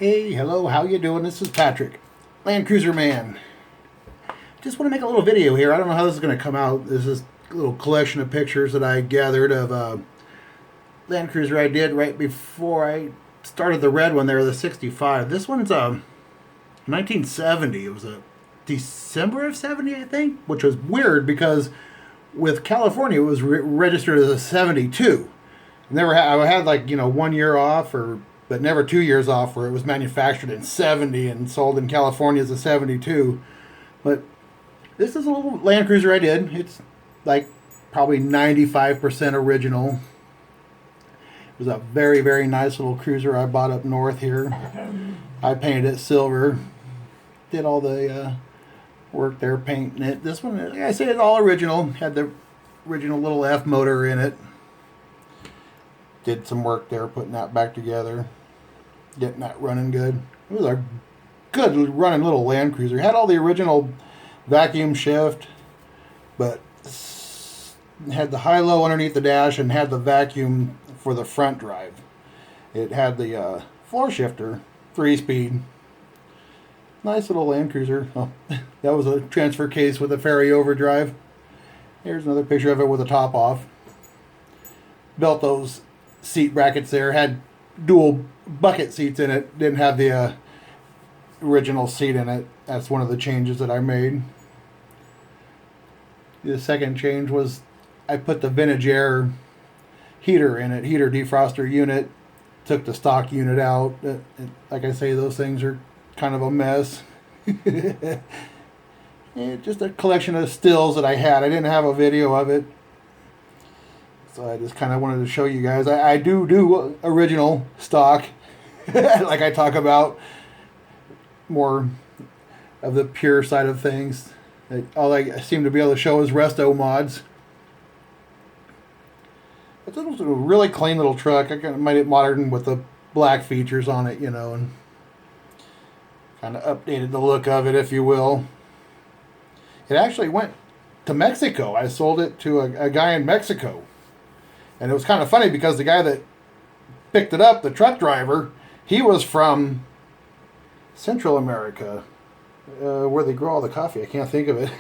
Hey, hello, how you doing? This is Patrick, Landcruiser Man. Just want to make a little video here. I don't know how this is going to come out. This is a little collection of pictures that I gathered of Landcruiser I did right before I started the red one there, the 65. This one's 1970. It was a December of 70, I think, which was weird because with California it was registered as a 72. I had like 1 year off, but never 2 years off, where it was manufactured in 70 and sold in California as a 72. But this is a little Landcruiser I did. It's like probably 95% original. It was a very, very nice little cruiser I bought up north here. I painted it silver. Did all the work there painting it. This one, like I say, it's all original. Had the original little F motor in it. Did some work there putting that back together. Getting that running good. It was a good running little Landcruiser. Had all the original vacuum shift, but had the high-low underneath the dash and had the vacuum for the front drive. It had the floor shifter, 3-speed. Nice little Landcruiser. Oh, that was a transfer case with a Ferry overdrive. Here's another picture of it with the top off. Built those seat brackets there. Had dual bucket seats in it. Didn't have the original seat in it. That's one of the changes that I made. The second change was I put the vintage air heater in it, heater defroster unit. Took the stock unit out. Like I say, those things are kind of a mess. Just a collection of stills that I had. I didn't have a video of it, so I just kind of wanted to show you guys. I do original stock, like I talk about, more of the pure side of things. All I seem to be able to show is resto mods. But this was a really clean little truck. I kind of made it modern with the black features on it, and kind of updated the look of it, if you will. It actually went to Mexico. I sold it to a guy in Mexico. And it was kind of funny because the guy that picked it up, the truck driver, he was from Central America, where they grow all the coffee. I can't think of it.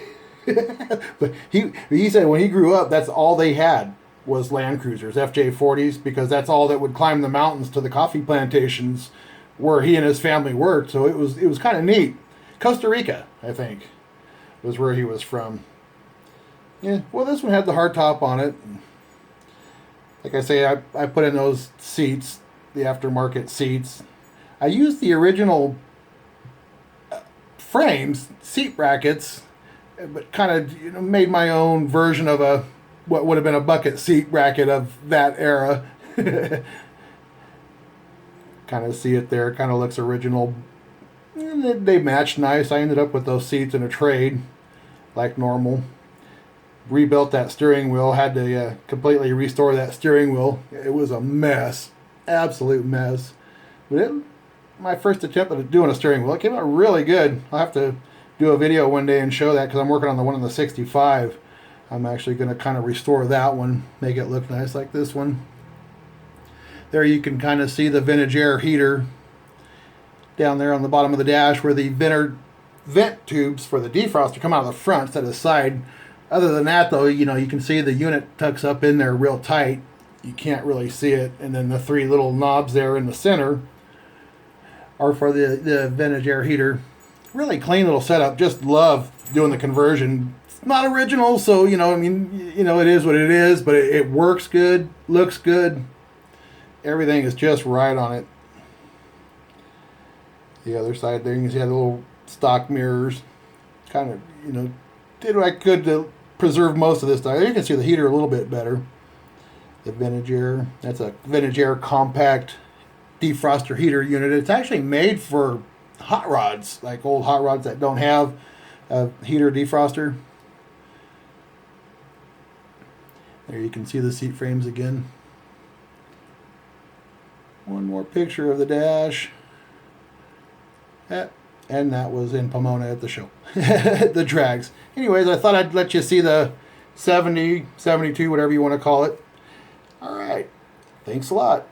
But he said when he grew up, that's all they had was Landcruisers, FJ40s, because that's all that would climb the mountains to the coffee plantations where he and his family worked. So it was kind of neat. Costa Rica, I think, was where he was from. Yeah, well, this one had the hardtop on it. Like I say, I put in those seats, the aftermarket seats. I used the original frames, seat brackets, but kind of made my own version of what would have been a bucket seat bracket of that era. Kind of see it there. Kind of looks original. And they matched nice. I ended up with those seats in a trade, like normal. Rebuilt that steering wheel. Had to completely restore that steering wheel. It was a mess. Absolute mess. But my first attempt at doing a steering wheel, it came out really good. I'll have to do a video one day and show that because I'm working on the one in the 65. I'm actually going to kind of restore that one, make it look nice like this one. There you can kind of see the vintage air heater down there on the bottom of the dash where the vent tubes for the defroster come out of the front instead of the side. Other than that, though, you can see the unit tucks up in there real tight. You can't really see it. And then the three little knobs there in the center are for the vintage air heater. Really clean little setup. Just love doing the conversion. It's not original, so, it is what it is, but it works good, looks good. Everything is just right on it. The other side there, you can see the little stock mirrors. Kind of, did what I could to preserve most of this stuff. You can see the heater a little bit better. The vintage air. That's a vintage air compact defroster heater unit. It's actually made for hot rods, like old hot rods that don't have a heater defroster. There you can see the seat frames again. One more picture of the dash. And that was in Pomona at the show. The drags. Anyways, I thought I'd let you see the 70, 72, whatever you want to call it. All right. Thanks a lot.